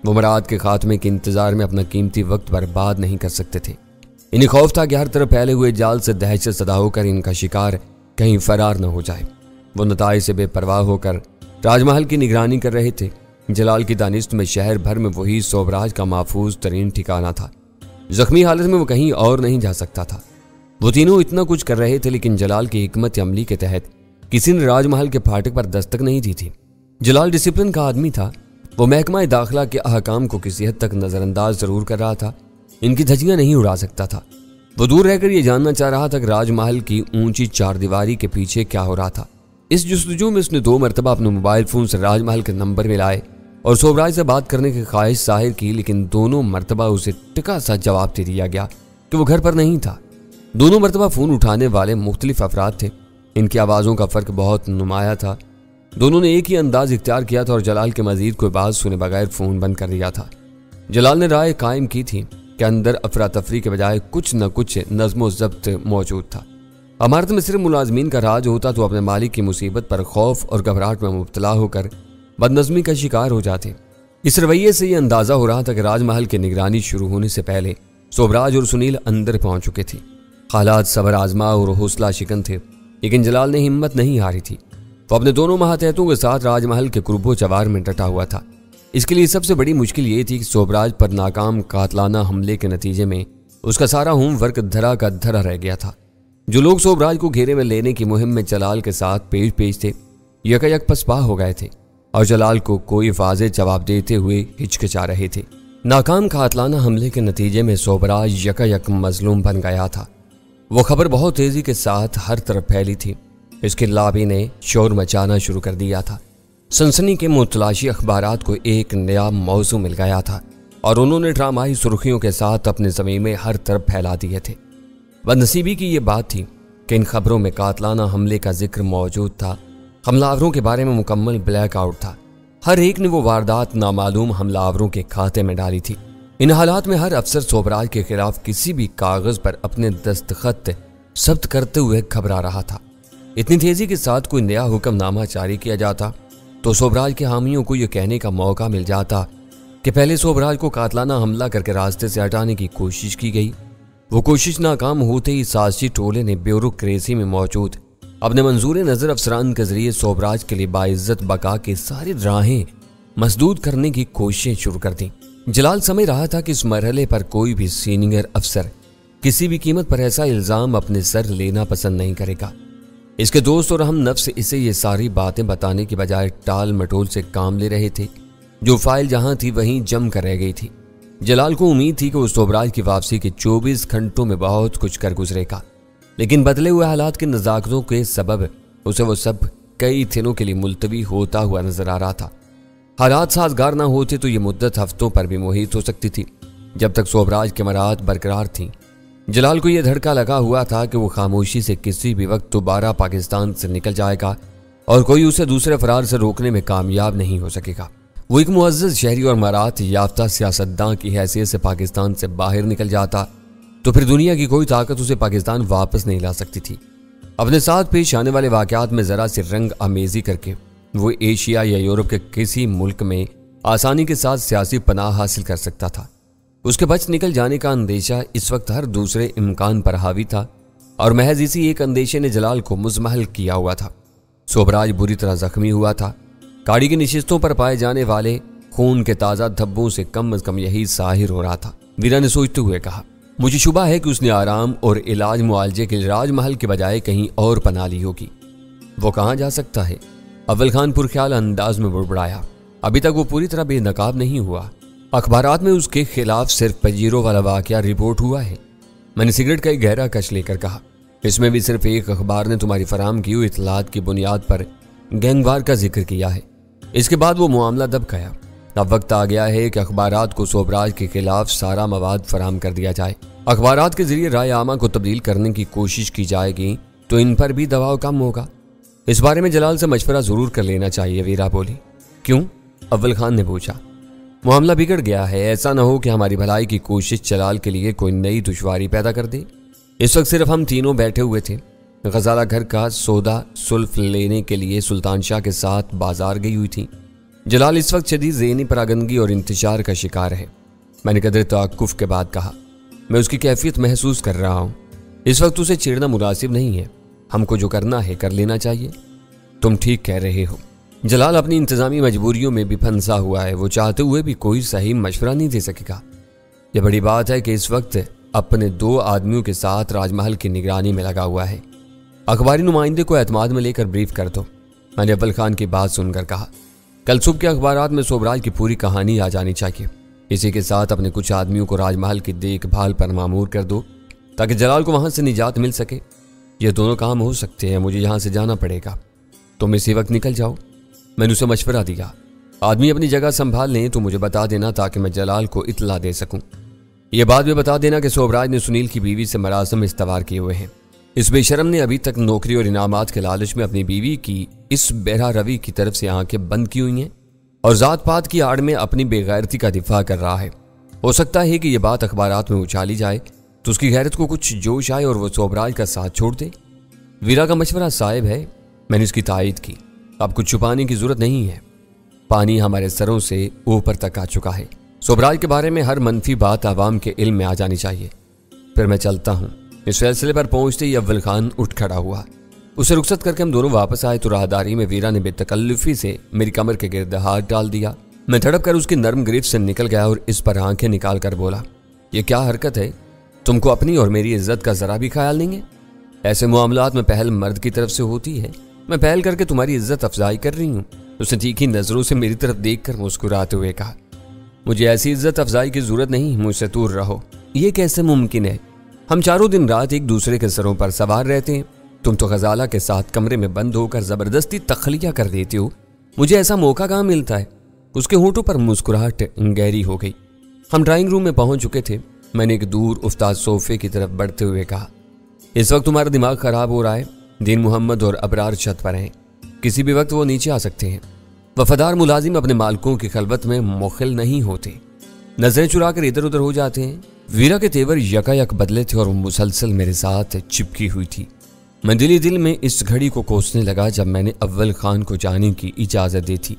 وہ مراد کے خاتمے کے انتظار میں اپنا قیمتی وقت برباد نہیں کر سکتے تھے۔ انہیں خوف تھا کہ ہر طرف پھیلے ہوئے جال سے دہشت زدہ ہو کر ان کا شکار کہیں فرار نہ ہو جائے۔ وہ نتائج سے بے پرواہ ہو کر راج محل کی نگرانی کر رہے تھے۔ جلال کی دانست میں شہر بھر میں وہی صوبراج کا محفوظ ترین ٹھکانہ تھا۔ زخمی حالت میں وہ کہیں اور نہیں جا سکتا تھا۔ وہ تینوں اتنا کچھ کر رہے تھے، لیکن جلال کی حکمت عملی کے تحت کسی نے راج محل کے پھاٹک پر دستک نہیں دی تھی۔ جلال ڈسپلن کا آدمی تھا۔ وہ محکمہ داخلہ کے احکام کو کسی حد تک نظر انداز ضرور کر رہا تھا، ان کی دھجیاں نہیں اڑا سکتا تھا۔ وہ دور رہ کر یہ جاننا چاہ رہا تھا کہ راج محل کی اونچی چار دیواری کے پیچھے کیا ہو رہا تھا۔ اس جستجو میں اس نے 2 مرتبہ اپنے موبائل فون سے راج محل کے نمبر ملائے اور صوبراج سے بات کرنے کی خواہش ظاہر کی، لیکن دونوں مرتبہ اسے ٹکا سا جواب دے دیا گیا کہ وہ گھر پر نہیں تھا۔ دونوں مرتبہ فون اٹھانے والے مختلف افراد تھے۔ ان کی آوازوں کا فرق بہت نمایاں تھا۔ دونوں نے ایک ہی انداز اختیار کیا تھا اور جلال کے مزید کوئی بات سنے بغیر فون بند کر دیا تھا۔ جلال نے رائے قائم کی تھی کہ اندر افراتفری کے بجائے کچھ نہ کچھ نظم و ضبط موجود تھا۔ عمارت میں صرف ملازمین کا راج ہوتا تو اپنے مالک کی مصیبت پر خوف اور گھبراہٹ میں مبتلا ہو کر بدنظمی کا شکار ہو جاتے۔ اس رویے سے یہ اندازہ ہو رہا تھا کہ راج محل کی نگرانی شروع ہونے سے پہلے صوبراج اور سنیل اندر پہنچ چکے تھے۔ حالات صبر آزما اور حوصلہ شکن تھے، لیکن جلال نے ہمت نہیں ہاری تھی۔ وہ اپنے دونوں ماتحتوں کے ساتھ راج محل کے قرب و جوار میں ڈٹا ہوا تھا۔ اس کے لیے سب سے بڑی مشکل یہ تھی کہ صوبراج پر ناکام قاتلانہ حملے کے نتیجے میں اس کا سارا ہوم ورک دھرا کا دھرا رہ گیا تھا۔ جو لوگ صوبراج کو گھیرے میں لینے کی مہم میں جلال کے ساتھ پیش تھے، یک پسپا ہو گئے تھے اور جلال کو کوئی واضح جواب دیتے ہوئے ہچکچا رہے تھے۔ ناکام قاتلانہ حملے کے نتیجے میں صوبراج یک مظلوم بن گیا تھا۔ وہ خبر بہت تیزی کے ساتھ ہر طرف پھیلی تھی۔ اس کے لابی نے شور مچانا شروع کر دیا تھا۔ سنسنی کے متلاشی اخبارات کو ایک نیا موضوع مل گیا تھا اور انہوں نے ڈرامائی سرخیوں کے ساتھ اپنے زمین ہر طرف پھیلا دیے تھے۔ بدنصیبی کی یہ بات تھی کہ ان خبروں میں قاتلانہ حملے کا ذکر موجود تھا۔ حملہ آوروں کے بارے میں مکمل بلیک آؤٹ تھا۔ ہر ایک نے وہ واردات نامعلوم حملہ آوروں کے کھاتے میں ڈالی تھی۔ ان حالات میں ہر افسر صوبراج کے خلاف کسی بھی کاغذ پر اپنے دستخط ثبت کرتے ہوئے گھبرا رہا تھا۔ اتنی تیزی کے ساتھ کوئی نیا حکم نامہ جاری کیا جاتا تو صوبراج کے حامیوں کو یہ کہنے کا موقع مل جاتا کہ پہلے صوبراج کو قاتلانہ حملہ کر کے راستے سے ہٹانے کی کوشش کی گئی۔ وہ کوشش ناکام ہوتے ہی سازشی ٹولے نے بیوروکریسی میں موجود اپنے منظور نظر افسران کے ذریعے صوبراج کے لیے باعزت بقا کی ساری راہیں مسدود کرنے کی کوششیں شروع کر دیں۔ جلال سمجھ رہا تھا کہ اس مرحلے پر کوئی بھی سینئر افسر کسی بھی قیمت پر ایسا الزام اپنے سر لینا پسند نہیں کرے گا۔ اس کے دوست اور ہم نفس اسے یہ ساری باتیں بتانے کی بجائے ٹال مٹول سے کام لے رہے تھے۔ جو فائل جہاں تھی وہیں جم کر رہ گئی تھی۔ جلال کو امید تھی کہ وہ صوبراج کی واپسی کے 24 گھنٹوں میں بہت کچھ کر گزرے گا، لیکن بدلے ہوئے حالات کی نزاکتوں کے سبب اسے وہ سب کئی دنوں کے لیے ملتوی ہوتا ہوا نظر آ رہا تھا۔ حالات سازگار نہ ہوتے تو یہ مدت ہفتوں پر بھی محیط ہو سکتی تھی۔ جب تک صوبراج کے مراد برقرار تھیں، جلال کو یہ دھڑکا لگا ہوا تھا کہ وہ خاموشی سے کسی بھی وقت دوبارہ پاکستان سے نکل جائے گا اور کوئی اسے دوسرے فرار سے روکنے میں کامیاب نہیں ہو سکے گا۔ وہ ایک معزز شہری اور مہارت یافتہ سیاستداں کی حیثیت سے پاکستان سے باہر نکل جاتا تو پھر دنیا کی کوئی طاقت اسے پاکستان واپس نہیں لا سکتی تھی۔ اپنے ساتھ پیش آنے والے واقعات میں ذرا سی رنگ آمیزی کر کے وہ ایشیا یا یورپ کے کسی ملک میں آسانی کے ساتھ سیاسی پناہ حاصل کر سکتا تھا۔ اس کے بچ نکل جانے کا اندیشہ اس وقت ہر دوسرے امکان پر حاوی تھا اور محض اسی ایک اندیشے نے جلال کو مزمحل کیا ہوا تھا۔ صوبراج بری طرح زخمی ہوا تھا۔ گاڑی کی نشستوں پر پائے جانے والے خون کے تازہ دھبوں سے کم از کم یہی ظاہر ہو رہا تھا۔ ویرا نے سوچتے ہوئے کہا، مجھے شبہ ہے کہ اس نے آرام اور علاج معالجے کے راج محل کے بجائے کہیں اور پناہ لی ہوگی۔ وہ کہاں جا سکتا ہے؟ اول خان پرخیال انداز میں بڑبڑایا۔ ابھی تک وہ پوری طرح بے نقاب نہیں ہوا۔ اخبارات میں اس کے خلاف صرف پجیروں والا واقعہ رپورٹ ہوا ہے۔ میں نے سگریٹ کا ایک گہرا کش لے کر کہا، اس میں بھی صرف ایک اخبار نے تمہاری فراہم کی ہوئی اطلاعات کی بنیاد پر گینگوار کا ذکر کیا ہے۔ اس کے بعد وہ معاملہ دب گیا۔ اب وقت آ گیا ہے کہ اخبارات کو صوبراج کے خلاف سارا مواد فراہم کر دیا جائے۔ اخبارات کے ذریعے رائے عامہ کو تبدیل کرنے کی کوشش کی جائے گی تو ان پر بھی دباؤ کم ہوگا۔ اس بارے میں جلال سے مشورہ ضرور کر لینا چاہیے، ویرا بولی۔ کیوں؟ اول خان نے پوچھا۔ معاملہ بگڑ گیا ہے، ایسا نہ ہو کہ ہماری بھلائی کی کوشش جلال کے لیے کوئی نئی دشواری پیدا کر دے۔ اس وقت صرف ہم تینوں بیٹھے ہوئے تھے۔ غزالہ گھر کا سودا سلف لینے کے لیے سلطان شاہ کے ساتھ بازار گئی ہوئی تھی۔ जलाल इस वक्त शदीद ज़हनी परागंदगी और इंतशार का शिकार है। मैंने कदर तवक्कुफ के बाद कहा, मैं उसकी कैफियत महसूस कर रहा हूँ। इस वक्त उसे छेड़ना मुनासिब नहीं है। हमको जो करना है कर लेना चाहिए। तुम ठीक कह रहे हो। जलाल अपनी इंतजामी मजबूरियों में भी फंसा हुआ है। वो चाहते हुए भी कोई सही मशवरा नहीं दे सकेगा। यह बड़ी बात है कि इस वक्त अपने 2 आदमियों के साथ राजमहल की निगरानी में लगा हुआ है। अखबारी नुमाइंदे को एतमाद में लेकर ब्रीफ कर दो। मैंने अव्वल खान की बात सुनकर कहा, कल सुबह के अखबारात में सोबराज की पूरी कहानी आ जानी चाहिए। इसी के साथ अपने कुछ आदमियों को राजमहल की देखभाल पर मामूर कर दो ताकि जलाल को वहां से निजात मिल सके। ये दोनों काम हो सकते हैं। मुझे यहाँ से जाना पड़ेगा। तुम इसी वक्त निकल जाओ। मैंने उसे मशवरा दिया, आदमी अपनी जगह संभाल लें तो मुझे बता देना ताकि मैं जलाल को इत्तला दे सकूं। यह बात भी बता देना कि सोबराज ने सुनील की बीवी से मरासम इस्तवार किए हुए हैं। इस बेशरम ने अभी तक नौकरी और इनामात के लालच में अपनी बीवी की इस बेरा रवि की तरफ से आंखें बंद की हुई हैं और जात पात की आड़ में अपनी बेगैरती का दिफा कर रहा है। हो सकता है कि यह बात अखबारात में उछाली जाए तो उसकी गैरत को कुछ जोश आए और वो सोबराज का साथ छोड़ दे। वीरा का मशवरा साहिब है। मैंने इसकी तायद की। अब कुछ छुपाने की जरूरत नहीं है। पानी हमारे सरों से ऊपर तक आ चुका है। सोबराज के बारे में हर मनफी बात आवाम के इल्म में आ जानी चाहिए। फिर मैं चलता हूँ। इस फैसले पर पहुंचते ही अव्वल खान उठ खड़ा हुआ। उसे रुखसत करके हम दोनों वापस आए तो राहदारी में वीरा ने बेतकल्लुफी से मेरी कमर के गिर्द हाथ डाल दिया। मैं धड़क कर उसकी नर्म गिरफ्त से निकल गया और इस पर आंखें निकाल कर बोला, ये क्या हरकत है? तुमको अपनी और मेरी इज्जत का जरा भी ख्याल नहीं है? ऐसे मामलात में पहल मर्द की तरफ से होती है। मैं पहल करके तुम्हारी इज्जत अफजाई कर रही हूँ। उसने तीखी नजरों से मेरी तरफ देखकर मुस्कुराते हुए कहा, मुझे ऐसी इज्जत अफजाई की जरूरत नहीं। मुझसे दूर रहो। ये कैसे मुमकिन है? हम चारों दिन रात एक दूसरे के सरों पर सवार रहते हैं। तुम तो गजाला के साथ कमरे में बंद होकर जबरदस्ती तखलिया कर देती हो। मुझे ऐसा मौका कहाँ मिलता है? उसके होठों पर मुस्कुराहट गहरी हो गई। हम ड्राइंग रूम में पहुंच चुके थे। मैंने एक दूर उफ्ताद सोफे की तरफ बढ़ते हुए कहा, इस वक्त तुम्हारा दिमाग खराब हो रहा है। दीन मोहम्मद और अबरार छत पर हैं। किसी भी वक्त वो नीचे आ सकते हैं। वफादार मुलाजिम अपने मालिकों की खलवत में मुखिल नहीं होते। नजरें चुरा कर इधर उधर हो जाते हैं। वीरा के तेवर यकायक बदले थे और मुसलसल मेरे साथ चिपकी हुई थी। मैं दिली दिल में इस घड़ी को कोसने लगा जब मैंने अव्वल खान को जाने की इजाजत दी थी।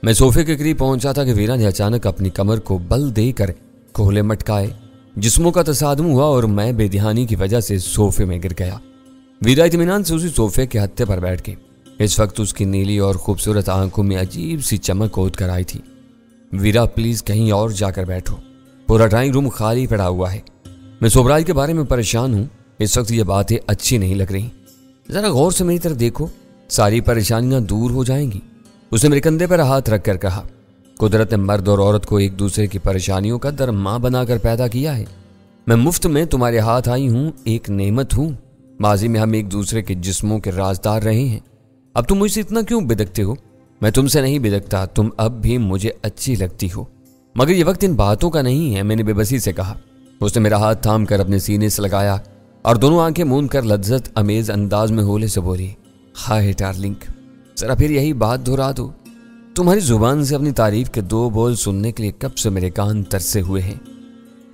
मैं सोफे के करीब पहुंचा था कि वीरा ने अचानक अपनी कमर को बल देकर कोहले मटकाए। जिस्मों का तसादुम हुआ और मैं बेध्यानी की वजह से सोफे में गिर गया। वीरा इत्मीनान से उसी सोफे के हत्थे पर बैठ गई। इस वक्त उसकी नीली और खूबसूरत आंखों में अजीब सी चमक ओत कर आई थी। वीरा प्लीज कहीं और जाकर बैठो। पूरा ड्राइंग रूम खाली पड़ा हुआ है। मैं सोबराज के बारे में परेशान हूँ। इस वक्त ये बातें अच्छी नहीं लग रही। जरा गौर से मेरी तरफ देखो, सारी परेशानियां दूर हो जाएंगी। उसने मेरे कंधे पर हाथ रखकर कहा, कुदरत ने मर्द और औरत को एक दूसरे की परेशानियों का दरमां बनाकर पैदा किया है। मैं मुफ्त में तुम्हारे हाथ आई हूँ, एक नेमत हूँ। माजी में हम एक दूसरे के जिस्मों के राजदार रहे हैं। अब तुम मुझसे इतना क्यों बिदकते हो? मैं तुमसे नहीं बिदकता। तुम अब भी मुझे अच्छी लगती हो, मगर ये वक्त इन बातों का नहीं है। मैंने बेबसी से कहा। उसने मेरा हाथ थाम कर अपने सीने से लगाया और दोनों आंखें मूंद कर लज्जत अमेज अंदाज में होले से बोली, हाय डार्लिंग, जरा फिर यही बात दोहरा दो। तुम्हारी जुबान से अपनी तारीफ के 2 बोल सुनने के लिए कब से मेरे कान तरसे हुए हैं।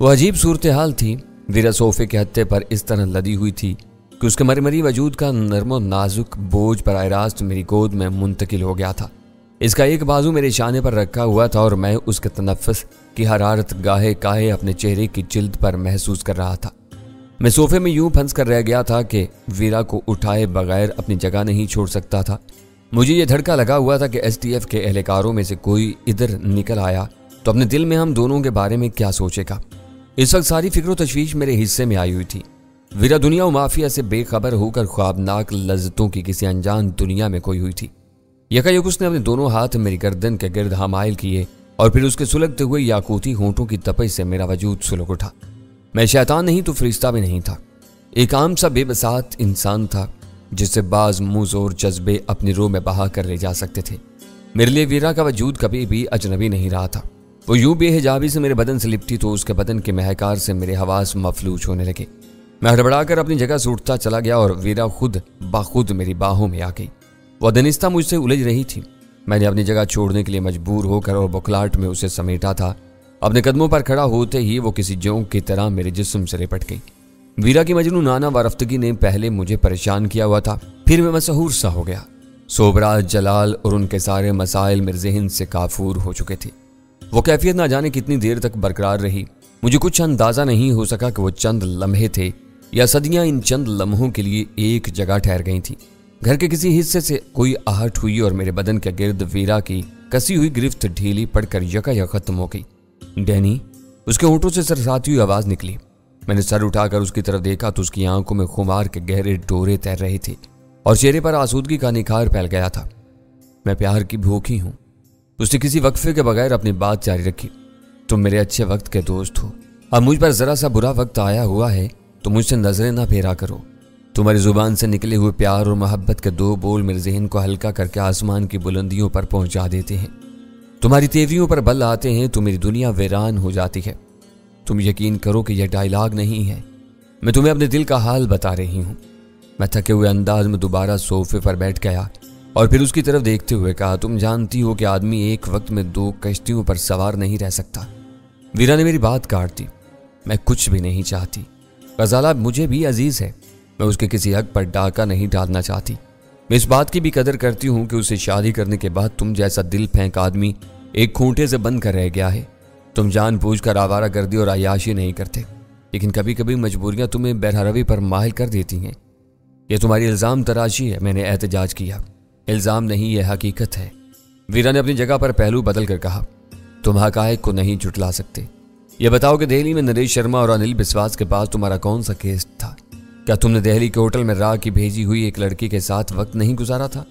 वो अजीब सूरत हाल थी। वीरा सोफे के हत्थे पर इस तरह लदी हुई थी कि उसके मरमरी वजूद का नरमो नाजुक बोझ बराह रास्त मेरी गोद में मुंतकिल हो गया था। इसका एक बाजू मेरे शाने पर रखा हुआ था और मैं उसके तनफ्फुस की हरारत गाहे काहे अपने चेहरे की जिल्द पर महसूस कर रहा था। मैं सोफे में यूं फंस कर रह गया था कि वीरा को उठाए बगैर अपनी जगह नहीं छोड़ सकता था। मुझे यह धड़का लगा हुआ था कि एसटीएफ के एहलकारों में से कोई इधर निकल आया तो अपने दिल में हम दोनों के बारे में क्या सोचेगा। इस वक्त सारी फिक्र तशवीश मेरे हिस्से में आई हुई थी। वीरा दुनिया और माफिया से बेखबर होकर ख्वाबनाक लज्जतों की किसी अनजान दुनिया में खोई हुई थी। यकायक उसने अपने दोनों हाथ मेरी गर्दन के गिर्द हमायल किए और फिर उसके सुलगते हुए याकूती होंठों की तपश से मेरा वजूद सुलग उठा। मैं शैतान नहीं तो फरिश्ता भी नहीं था। एक आम सा बेबसात इंसान था जिससे बाज मुँह और जज्बे अपनी रूह में बहा कर ले जा सकते थे। मेरे लिए वीरा का वजूद कभी भी अजनबी नहीं रहा था। वो यूं बेहिजाबी से मेरे बदन से लिपटी तो उसके बदन के महकार से मेरे हवास मफलूज होने लगे। मैं हड़बड़ाकर अपनी जगह से उठता चला गया और वीरा खुद बाखुद मेरी बाहों में आ गई। वह दनिस्ता मुझसे उलझ रही थी। मैंने अपनी जगह छोड़ने के लिए मजबूर होकर और बुखलाहट में उसे समेटा था। अपने कदमों पर खड़ा होते ही वो किसी जोंक की तरह मेरे जिस्म से लिपट गई। वीरा की मजनूनाना वारफ्तगी ने पहले मुझे परेशान किया हुआ था, फिर मैं मसहूर सा हो गया। सोबराज जलाल और उनके सारे मसाइल मेरे जहन से काफूर हो चुके थे। वो कैफियत ना जाने कितनी देर तक बरकरार रही, मुझे कुछ अंदाजा नहीं हो सका कि वो चंद लम्हे थे या सदियां इन चंद लम्हों के लिए एक जगह ठहर गई थी। घर के किसी हिस्से से कोई आहट हुई और मेरे बदन के गिर्द वीरा की कसी हुई गिरफ्त ढीली पड़कर यकायक खत्म हो गई। डैनी, उसके होंठों से सरसाती हुई आवाज निकली। मैंने सर उठाकर उसकी तरफ देखा तो उसकी आंखों में खुमार के गहरे डोरे तैर रहे थे और चेहरे पर आसूदगी का निखार फैल गया था। मैं प्यार की भूखी हूं। उसने किसी वक्फे के बगैर अपनी बात जारी रखी। तुम मेरे अच्छे वक्त के दोस्त हो, अब मुझ पर जरा सा बुरा वक्त आया हुआ है तो मुझसे नजरें ना फेरा करो। तुम्हारी जुबान से निकले हुए प्यार और मोहब्बत के दो बोल मेरे जहन को हल्का करके आसमान की बुलंदियों पर पहुंचा देते हैं। तुम्हारी तेवरियों पर बल आते हैं तो मेरी दुनिया वीरान हो जाती है। तुम यकीन करो कि यह डायलॉग नहीं है, मैं तुम्हें अपने दिल का हाल बता रही हूँ। मैं थके हुए अंदाज में दोबारा सोफे पर बैठ गया और फिर उसकी तरफ देखते हुए कहा, तुम जानती हो कि आदमी एक वक्त में दो कश्तियों पर सवार नहीं रह सकता। वीरा ने मेरी बात काट दी। मैं कुछ भी नहीं चाहती। गजाला मुझे भी अजीज है, मैं उसके किसी हक पर डाका नहीं डालना चाहती। मैं इस बात की भी कदर करती हूँ कि उसे शादी करने के बाद तुम जैसा दिल फेंक आदमी एक खूंटे से बंद कर रह गया है। तुम जानबूझकर आवारागर्दी और अय्याशी नहीं करते, लेकिन कभी कभी मजबूरियां तुम्हें बेरहरवी पर माहिल कर देती हैं। यह तुम्हारी इल्ज़ाम तराशी है। मैंने एहतजाज किया। इल्ज़ाम नहीं, यह हकीकत है। वीरा ने अपनी जगह पर पहलू बदल कर कहा, तुम हकायक को नहीं झुटला सकते। यह बताओ कि दिल्ली में नरेश शर्मा और अनिल बिस्वास के पास तुम्हारा कौन सा केस था? क्या तुमने दिल्ली के होटल में राह की भेजी हुई एक लड़की के साथ वक्त नहीं गुजारा था?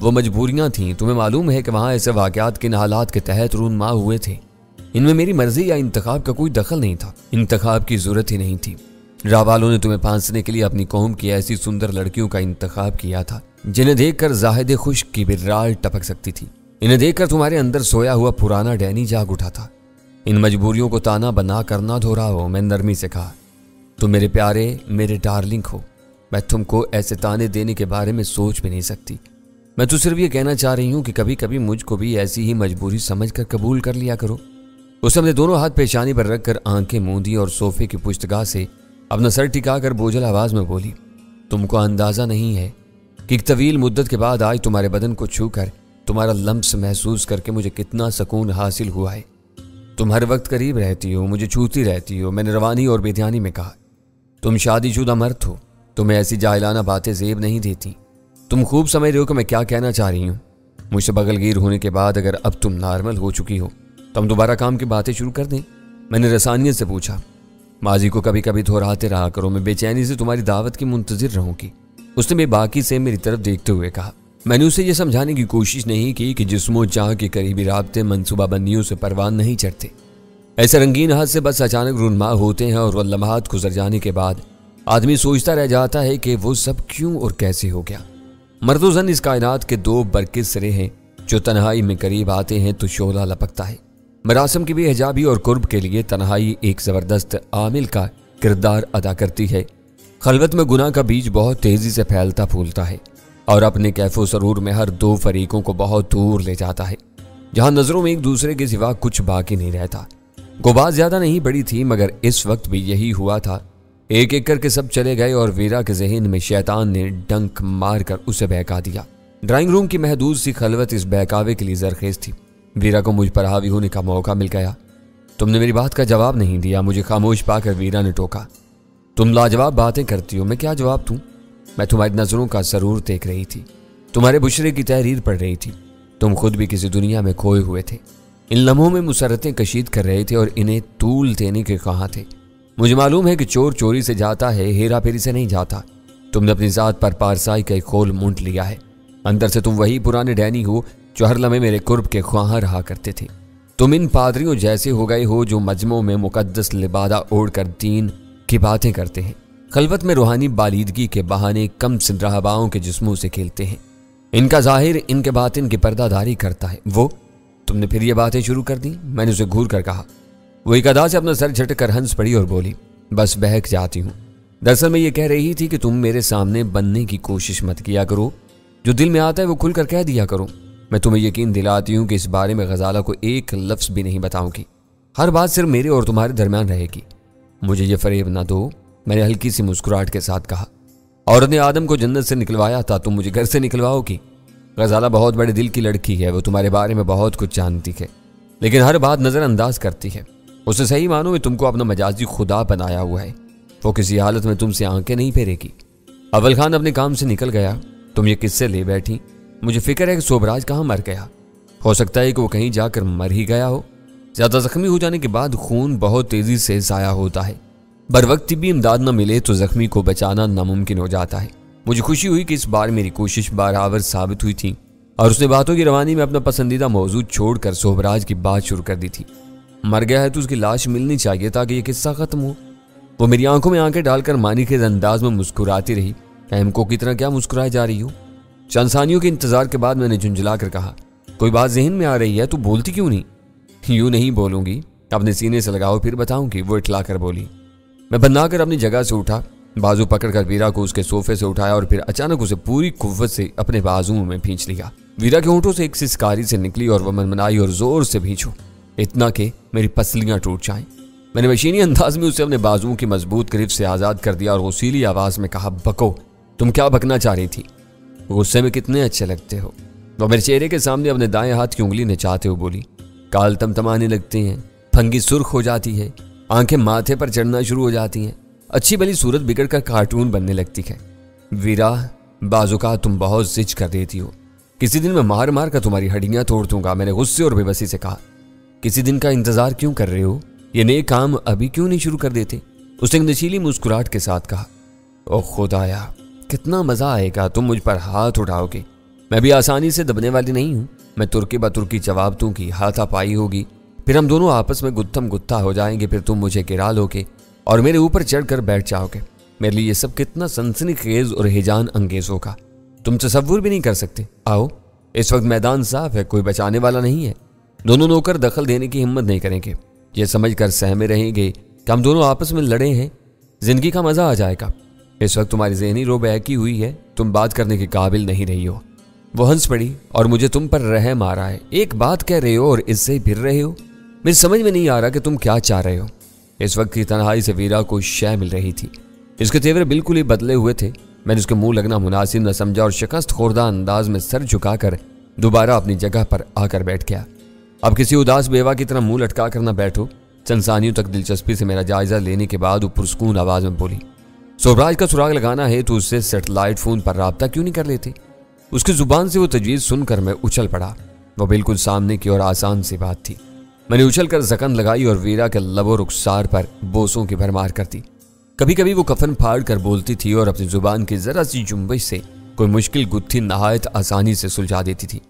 वो मजबूरियां थीं। तुम्हें मालूम है कि वहां ऐसे वाकयात किन हालात के तहत रूनुमा हुए थे। इनमें मेरी मर्जी या इंतखाब का कोई दखल नहीं था। इंतखाब की जरूरत ही नहीं थी। राह वालों ने तुम्हें फांसने के लिए अपनी कौम की ऐसी सुंदर लड़कियों का इंतखाब किया था जिन्हें देखकर जाहिद खुश्क की बिर्राल टपक सकती थी। इन्हें देखकर तुम्हारे अंदर सोया हुआ पुराना डैनी जाग उठा था। इन मजबूरियों को ताना बना करना दोहराओ। मैं नरमी से कहा, तुम मेरे प्यारे, मेरे डार्लिंग हो। मैं तुमको ऐसे ताने देने के बारे में सोच भी नहीं सकती। मैं तो सिर्फ ये कहना चाह रही हूँ कि कभी कभी मुझको भी ऐसी ही मजबूरी समझकर कबूल कर लिया करो। उसने अपने दोनों हाथ पेशानी पर रखकर आंखें मूंदी और सोफे की पुश्तगाह से अपना सर टिकाकर बोझल आवाज में बोली, तुमको अंदाजा नहीं है कि एक तवील मुद्दत के बाद आज तुम्हारे बदन को छूकर तुम्हारा लम्स महसूस करके मुझे कितना सुकून हासिल हुआ है। तुम हर वक्त करीब रहती हो, मुझे छूती रहती हो। मैंने रवानी और बेध्यानी में कहा, तुम शादीशुदा मर्द हो, तुम्हें ऐसी जाहिलाना बातें जेब नहीं देती। तुम खूब समझ रहे हो कि मैं क्या कहना चाह रही हूँ। मुझसे बगलगीर होने के बाद अगर अब तुम नॉर्मल हो चुकी हो तो हम दोबारा काम की बातें शुरू कर दें। मैंने रसानियत से पूछा, माजी को कभी कभी दोहराते रहा करो, मैं बेचैनी से तुम्हारी दावत की मुंतजिर रहूंगी। उसने बेबाकी से मेरी तरफ देखते हुए कहा। मैंने उसे यह समझाने की कोशिश नहीं की कि जिस्मो चाह के करीबी राब्ते मनसूबाबंदियों से परवान नहीं चढ़ते। ऐसे रंगीन हाथ से बस अचानक रूनुमा होते हैं और वह लम्हात गुजर जाने के बाद आदमी सोचता रह जाता है कि वो सब क्यों और कैसे हो गया। मर्दोजन इस कायनात के दो बरकिस सिरे हैं, जो तन्हाई में करीब आते हैं तो शोला लपकता है। मरासम की बेहिजाबी और कुर्ब के लिए तन्हाई एक जबरदस्त आमिल का किरदार अदा करती है। खलवत में गुनाह का बीज बहुत तेजी से फैलता फूलता है और अपने कैफो सरूर में हर दो फरीकों को बहुत दूर ले जाता है, जहां नजरों में एक दूसरे के सिवा कुछ बाकी नहीं रहता। गुबात ज्यादा नहीं बड़ी थी, मगर इस वक्त भी यही हुआ था। एक एक करके सब चले गए और वीरा के जहन में शैतान ने डंक मारकर उसे बहका दिया। ड्राइंग रूम की महदूद सी खलवत इस बहकावे के लिए जरखेज थी। वीरा को मुझ पर हावी होने का मौका मिल गया। तुमने मेरी बात का जवाब नहीं दिया। मुझे खामोश पाकर वीरा ने टोका, तुम लाजवाब बातें करती हो, मैं क्या जवाब दूं? मैं तुम्हारी नजरों का सरूर देख रही थी, तुम्हारे बुशरे की तहरीर पढ़ रही थी। तुम खुद भी किसी दुनिया में खोए हुए थे। इन लम्हों में मुसरतें कशीद कर रहे थे और इन्हें तूल देने के कहाँ थे। मुझे मालूम है कि चोर चोरी से जाता है, हेरा फेरी से नहीं जाता। तुमने अपनी जात पर पारसाई का एक खोल मूंट लिया है। अंदर से तुम वही पुराने डैनी हो जो हर लम्हे मेरे कुर्ब के ख्वाहां रहा करते थे। तुम इन पादरियों जैसे हो गए हो जो मजमों में मुकद्दस लिबादा ओढ़ कर दीन की बातें करते हैं, खलवत में रूहानी बालीदगी के बहाने कम सिन रहबाओं के जिस्मों से खेलते हैं। इनका जाहिर इनके बातिन की पर्दादारी करता है। वो तुमने फिर ये बातें शुरू कर दी। मैंने उसे घूर कर कहा। वो एक अदा से अपना सर झटक कर हंस पड़ी और बोली, बस बहक जाती हूँ। दरअसल मैं ये कह रही थी कि तुम मेरे सामने बनने की कोशिश मत किया करो। जो दिल में आता है वो खुलकर कह दिया करो। मैं तुम्हें यकीन दिलाती हूँ कि इस बारे में गजाला को एक लफ्ज भी नहीं बताऊंगी। हर बात सिर्फ मेरे और तुम्हारे दरमियान रहेगी। मुझे ये फरेब ना दो, मैंने हल्की सी मुस्कुराहट के साथ कहा। औरत ने आदम को जन्नत से निकलवाया था, तुम मुझे घर से निकलवाओगी। غزالہ بہت بڑے دل کی لڑکی ہے، وہ تمہارے بارے میں بہت کچھ جانتی ہے، لیکن ہر بات نظر انداز کرتی ہے۔ اسے صحیح معنوں میں تم کو اپنا مجازی خدا بنایا ہوا ہے۔ وہ کسی حالت میں تم سے آنکھیں نہیں پھیرے گی۔ اول خان اپنے کام سے نکل گیا۔ تم یہ کس سے لے بیٹھی؟ مجھے فکر ہے کہ سوبراج کہاں مر گیا۔ ہو سکتا ہے کہ وہ کہیں جا کر مر ہی گیا ہو۔ زیادہ زخمی ہو جانے کے بعد خون بہت تیزی سے ضائع ہوتا ہے۔ بر وقت طبی امداد نہ ملے تو زخمی کو بچانا ناممکن ہو جاتا ہے۔ مجھے خوشی ہوئی کہ اس بار میری کوشش برابر ثابت ہوئی تھی اور اس نے باتوں کی روانی میں اپنا پسندیدہ موضوع چھوڑ کر سوبراج کی بات شروع کر دی تھی۔ مر گیا ہے تو اس کی لاش ملنی چاہیے تاکہ یہ قصہ ختم ہو۔ وہ میری آنکھوں میں آنکھیں ڈال کر مانی کے انداز میں مسکراتی رہی۔ احمقوں کی طرح کیا مسکرائے جا رہی ہو؟ چند ثانیوں کے انتظار کے بعد میں نے جھنجھلا کر کہا، کوئی بات ذہن میں آ رہی ہے تو بولتی کیوں نہیں؟ یوں نہیں بولوں گی، اپنے سینے سے لگاؤ پھر بتاؤں گی، وہ اٹھلا کر بولی۔ میں بنا کر اپنی جگہ سے اٹھا، بازو پکڑ کر ویرا کو اس کے صوفے سے اٹھایا اور پھر اچانک اسے پوری قوت سے اپنے بازوؤں میں بھینچ لیا۔ ویرا کے ہونٹوں سے ایک سسکاری سے نکلی اور وہ منمنائی اور زور سے بھینچو، اتنا کہ میری پسلیاں ٹوٹ جائیں۔ میں نے مشینی انداز میں اسے اپنے بازوؤں کی مضبوط گرفت سے آزاد کر دیا اور غصیلی آواز میں کہا، بکو، تم کیا بکنا چاہ رہی تھی؟ غصے میں کتنے اچھے لگتے ہو۔ وہ میرے چہرے کے سامنے اپنے دائیں ہاتھ کی انگلی نچاتے ہوئے بولی۔ کال تمتمانے لگتے ہیں، پھنگی سرخ ہو جاتی ہے، آنکھیں ماتھے پر چڑھنا شروع ہو جاتی ہیں، اچھی بلی صورت بگڑ کر کارٹون بننے لگتی ہے۔ ویرا، بعض اوقات تم بہت زج کر دیتی ہو۔ کسی دن میں مار مار کر تمہاری ہڈیاں توڑ دوں گا، میں نے غصے اور بے بسی سے کہا۔ کسی دن کا انتظار کیوں کر رہے ہو؟ یہ نئے کام ابھی کیوں نہیں شروع کر دیتے؟ اس نے ایک نشیلی مسکراہٹ کے ساتھ کہا۔ او خدایا، کتنا مزہ آئے گا تم مجھ پر ہاتھ اٹھاؤ گے۔ میں بھی آسانی سے دبنے والی نہیں ہوں۔ میں ترکی بترکی جواب دوں گی، ہاتھا پائی ہوگی، پھر ہم دونوں آپس میں گتھم گتھا ہو جائیں گے، پھر تم مجھے گرا لو گے اور میرے اوپر چڑھ کر بیٹھ جاؤ گے۔ میرے لیے یہ سب کتنا سنسنی خیز اور ہیجان انگیز ہوگا، تم تصور بھی نہیں کر سکتے۔ آؤ، اس وقت میدان صاف ہے، کوئی بچانے والا نہیں ہے۔ دونوں نوکر دخل دینے کی ہمت نہیں کریں گے، یہ سمجھ کر سہمے رہیں گے کہ ہم دونوں آپس میں لڑے ہیں۔ زندگی کا مزہ آ جائے گا۔ اس وقت تمہاری ذہنی رو بہکی ہوئی ہے، تم بات کرنے کے قابل نہیں رہی ہو۔ وہ ہنس پڑی اور مجھے تم پر رحم آ رہا ہے۔ ایک بات کہہ رہے ہو اور اس سے پھر رہے ہو، میری سمجھ میں نہیں آ رہا کہ تم کیا چاہ رہے ہو۔ اس وقت کی تنہائی سے ویرا کو شے مل رہی تھی۔ اس کے تیور بالکل ہی بدلے ہوئے تھے۔ میں نے اس کے منہ لگنا مناسب نہ سمجھا اور شکست خوردہ انداز میں سر جھکا کر دوبارہ اپنی جگہ پر آ کر بیٹھ گیا۔ اب کسی اداس بیوہ کی طرح منہ لٹکا کر نہ بیٹھو۔ چند ثانیوں تک دلچسپی سے میرا جائزہ لینے کے بعد وہ پرسکون آواز میں بولی، سوبراج کا سراغ لگانا ہے تو اس سے سیٹلائٹ فون پر رابطہ کیوں نہیں کر لیتے؟ اس کی زبان سے وہ تجویز سن کر میں اچھل پڑا۔ وہ بالکل سامنے کی اور آسان سی بات تھی۔ میں نے اچھل کر زکن لگائی اور ویرا کے لب و رخسار پر بوسوں کی بھرمار کرتی۔ کبھی کبھی وہ کفن پھاڑ کر بولتی تھی اور اپنی زبان کی ذرا سی جنبش سے کوئی مشکل گتھی نہایت آسانی سے سلجھا دیتی تھی۔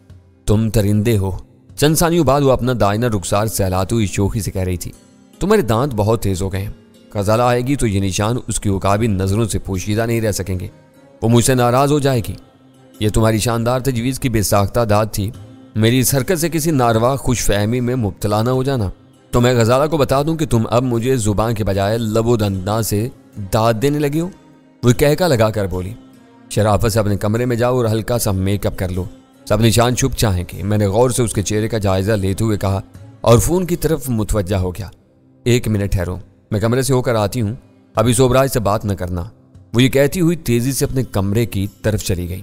تم درندے ہو۔ چند ثانیوں بعد وہ اپنا دائنا رخسار سہلاتے ہوئی شوخی سے کہہ رہی تھی، تمہارے دانت بہت تیز ہو گئے ہیں۔ غزالہ آئے گی تو یہ نشان اس کی عقابی نظروں سے پوشیدہ نہیں رہ سکیں گے۔ وہ مجھ سے ناراض ہو جائے گی۔ یہ تمہاری شاندار تجویز کی بے ساختہ داد تھی۔ میری اس حرکت سے کسی ناروا خوش فہمی میں مبتلا نہ ہو جانا۔ تو میں غزالہ کو بتا دوں کہ تم اب مجھے زبان کے بجائے لب و دنداں سے داد دینے لگی ہو۔ وہ کہکا لگا کر بولی، شرافت سے اپنے کمرے میں جاؤ اور ہلکا سا میک اپ کر لو، سب نشان چھپ چاہیں گے۔ میں نے غور سے اس کے چہرے کا جائزہ لیتے ہوئے کہا اور فون کی طرف متوجہ ہو گیا۔ ایک منٹ ٹھہرو، میں کمرے سے ہو کر آتی ہوں، ابھی سوبراج سے بات نہ کرنا۔ وہ یہ کہتی ہوئی تیزی سے اپنے کمرے کی طرف چلی گئی۔